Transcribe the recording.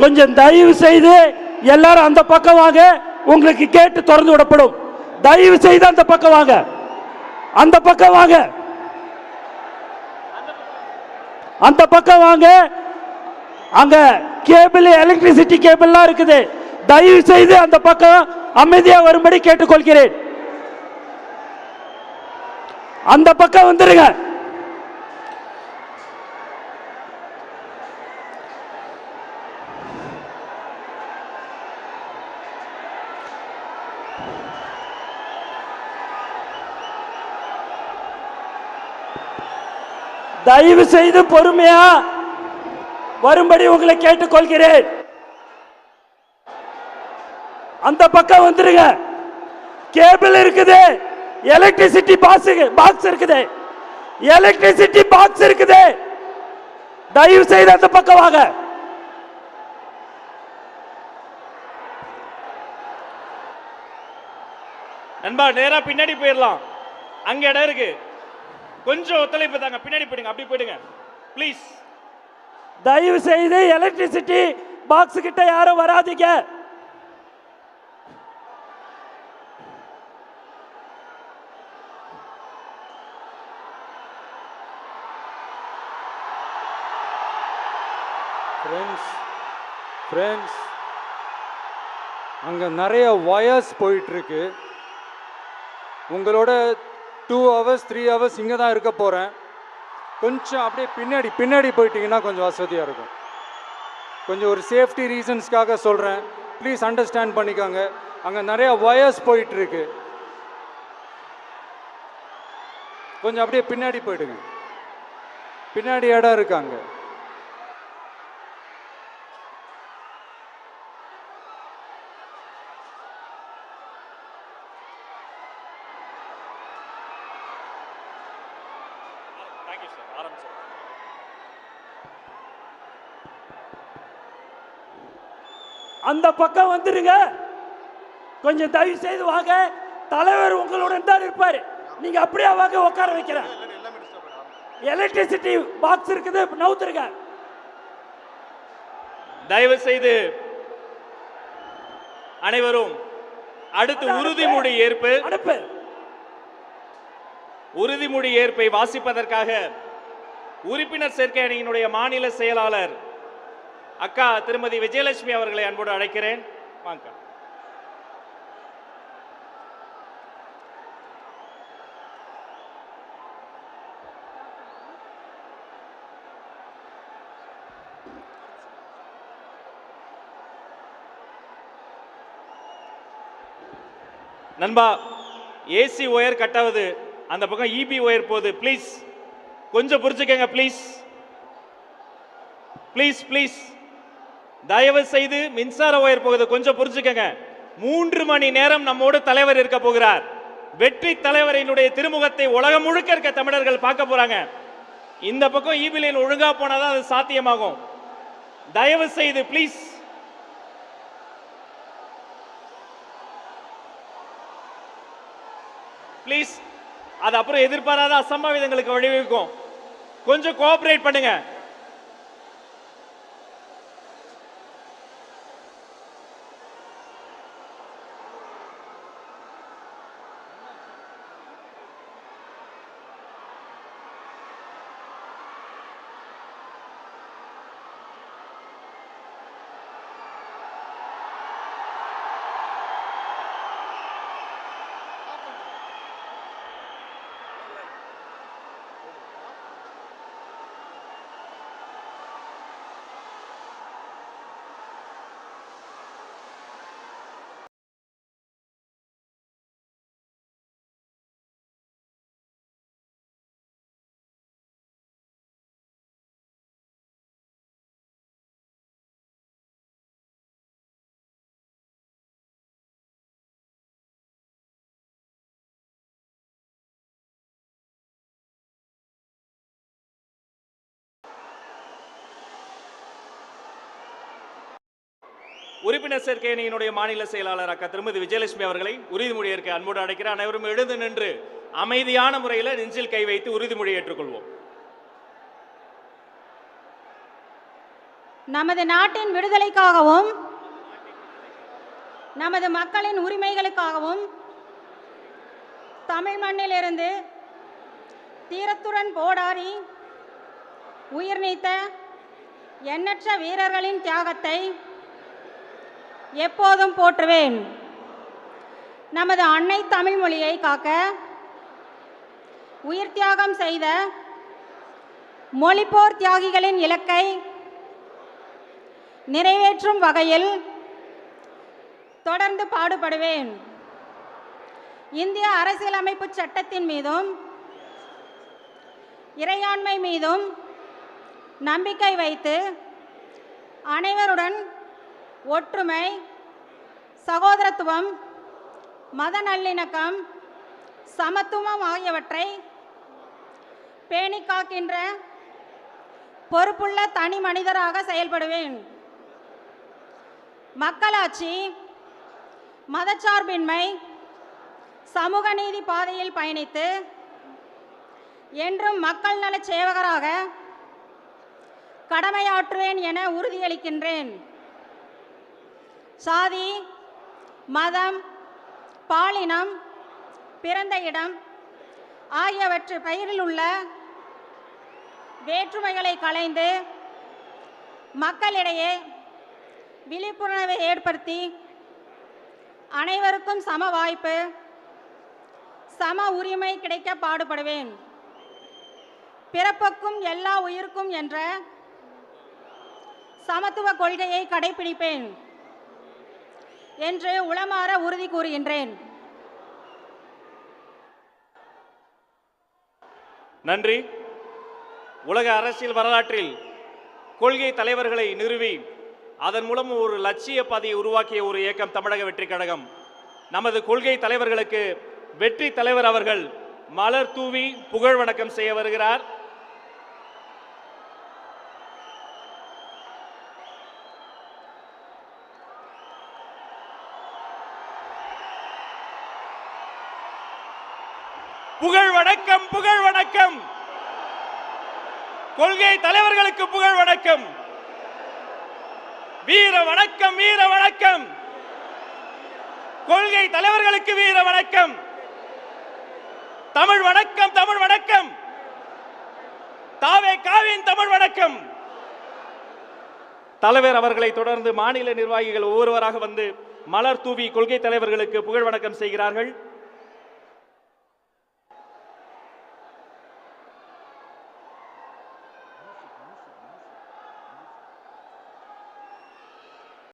கொஞ்சம் தயவு செய்து எல்லாரும் அந்த பக்கம் வாங்க, உங்களுக்கு கேட்டு திறந்து விடப்படும். தயவு செய்து அந்த பக்கம் வாங்க, அந்த பக்கம் வாங்க, அந்த பக்கம் வாங்க. அங்க கேபிள், எலக்ட்ரிசிட்டி கேபிள்லாம் இருக்குது. தயவு செய்து அந்த பக்கம் அமைதியா வரும்படி கேட்டுக்கொள்கிறேன். அந்த பக்கம் வந்துருங்க. தயவு செய்து பொறுமையா வரும்படி உங்களை கேட்டுக்கொள்கிறேன். அந்த பக்கம் வந்துருங்க. கேபிள் இருக்குது, எலக்ட்ரிசிட்டி பாக்ஸ் இருக்குது, எலக்ட்ரிசிட்டி பாக்ஸ் இருக்குது. தயவு செய்து அந்த பக்கம் வாங்க. நண்பா நேரா பின்னாடி போயிடலாம், அங்க இடம் இருக்கு. கொஞ்சம் ஒத்துழைப்பு தாங்க, பின்னாடி போயிடுங்க, அப்படி போயிடுங்க ப்ளீஸ். தயவு செய்து எலக்ட்ரிசிட்டி பாக்ஸ் கிட்ட யாரும் வராதீங்க. ஃப்ரெண்ட்ஸ், அங்கே நிறைய வயர்ஸ் போயிட்டுருக்கு. உங்களோட 2 hours 3 hours இங்கே தான் இருக்க போகிறேன். கொஞ்சம் அப்படியே பின்னாடி போயிட்டீங்கன்னா கொஞ்சம் வசதியாக இருக்கும். கொஞ்சம் ஒரு சேஃப்டி ரீசன்ஸ்க்காக சொல்கிறேன், ப்ளீஸ் அண்டர்ஸ்டாண்ட் பண்ணிக்கோங்க. அங்கே நிறைய வயர்ஸ் போயிட்டுருக்கு. கொஞ்சம் அப்படியே பின்னாடி போயிடுங்க, பின்னாடி இடம் இருக்காங்க. அந்த பக்கம் வந்துருங்க. கொஞ்சம் தயவு செய்து வாங்க. தலைவர் உங்களுடன் தான் இருப்பாரு. நீங்க அப்படியே வாங்க, உட்கார வைக்கிறேன். எலக்ட்ரிசிட்டி பாக்ஸ் இருக்குது, நவுத்துருங்க. தயவு செய்து அனைவரும் அடுத்து உறுதிமொழி ஏற்பு. உறுதிமொழி ஏற்பை வாசிப்பதற்காக உறுப்பினர் சேர்க்கை அணியினுடைய மாநில செயலாளர் அக்கா திருமதி விஜயலட்சுமி அவர்களை அன்போடு அழைக்கிறேன். வாங்க. நண்பா, ஏசி ஒயர் கட்டாவது, அந்த பக்கம் இபி ஒயர் போகுது. ப்ளீஸ் கொஞ்சம் புரிஞ்சுக்கங்க. ப்ளீஸ் ப்ளீஸ் ப்ளீஸ் தயவு செய்து மின்சார ஒயர் போகுது, கொஞ்சம் புரிஞ்சுக்கங்க. 3 மணி நேரம் நம்மோடு தலைவர் இருக்க போகிறார். வெற்றி தலைவரினுடைய திருமுகத்தை உலகம் முழுக்க இருக்க தமிழர்கள் பார்க்க போறாங்க. இந்த பக்கம் இபி லைன் ஒழுங்கா போனாதான் அது சாத்தியமாகும். தயவு செய்து ப்ளீஸ் ப்ளீஸ், அது அப்புறம் எதிர்பாராத அசம்பாவிதங்களுக்கு வழிவகுக்கும். கொஞ்சம் கோஆபரேட் பண்ணுங்க. உறுப்பினர் சேர்க்கை அணியினுடைய மாநில செயலாளர் அக்கா திருமதி விஜயலட்சுமி அவர்களை உறுதிமொழி ஏற்க அன்போடு அழைக்கிறேன். அனைவரும் எழுந்து நின்று அமைதியான முறையில் நெஞ்சில் கை வைத்து உறுதிமொழி ஏற்றுக்கொள்வோம். நமது நாட்டின் விடுதலைக்காகவும் நமது மக்களின் உரிமைகளுக்காகவும் தமிழ் மண்ணிலிருந்து தீரத்துடன் போராடி உயிர் நீத்த எண்ணற்ற வீரர்களின் தியாகத்தை எப்போதும் போற்றுவேன். நமது அன்னை தமிழ் மொழியை காக்க உயிர் தியாகம் செய்த மொழிப்போர் தியாகிகளின் இலக்கை நிறைவேற்றும் வகையில் தொடர்ந்து பாடுபடுவேன். இந்திய அரசியலமைப்பு சட்டத்தின் மீதும் இறையாண்மை மீதும் நம்பிக்கை வைத்து அனைவருடன் ஒற்றுமை, சகோதரத்துவம், மத நல்லிணக்கம், சமத்துவம் ஆகியவற்றை பேணி காக்கின்ற பொறுப்புள்ள தனி மனிதராக செயல்படுவேன். மக்களாட்சி, மதச்சார்பின்மை, சமூக நீதி பாதையில் பயணித்து என்றும் மக்கள் நலச் சேவகராக கடமையாற்றுவேன் என உறுதியளிக்கின்றேன். சாதி, மதம், பாலினம், பிறந்த இடம் ஆகியவற்று பெயரில் உள்ள வேற்றுமைகளை களைந்து மக்களிடையே விழிப்புணர்வை ஏற்படுத்தி அனைவருக்கும் சம வாய்ப்பு, சம உரிமை கிடைக்க பாடுபடுவேன். பிறப்புக்கும் எல்லா உயிருக்கும் என்ற சமத்துவ கொள்கையை கடைபிடிப்பேன் என்று உளமாற உறுதி கூறுகின்றேன். நன்றி. உலக அரசியல் வரலாற்றில் கொள்கை தலைவர்களை நிறுவி அதன் மூலம் ஒரு லட்சிய பாதையை உருவாக்கிய ஒரு இயக்கம் தமிழக வெற்றி கழகம். நமது கொள்கை தலைவர்களுக்கு வெற்றி தலைவர் அவர்கள் மலர் தூவி புகழ் வணக்கம் செய்ய வருகிறார். புகழ் வணக்கம், புகழ் வணக்கம். கொள்கை தலைவர்களுக்கு புகழ் வணக்கம். வீர வணக்கம், வீர வணக்கம். கொள்கை தலைவர்களுக்கு வீர வணக்கம். தமிழ் வணக்கம், தமிழ் வணக்கம். தாவே காவின் தமிழ் வணக்கம். தலைவர் அவர்களை தொடர்ந்து மாநில நிர்வாகிகள் ஒவ்வொருவராக வந்து மலர் தூவி கொள்கை தலைவர்களுக்கு புகழ் வணக்கம் செய்கிறார்கள்.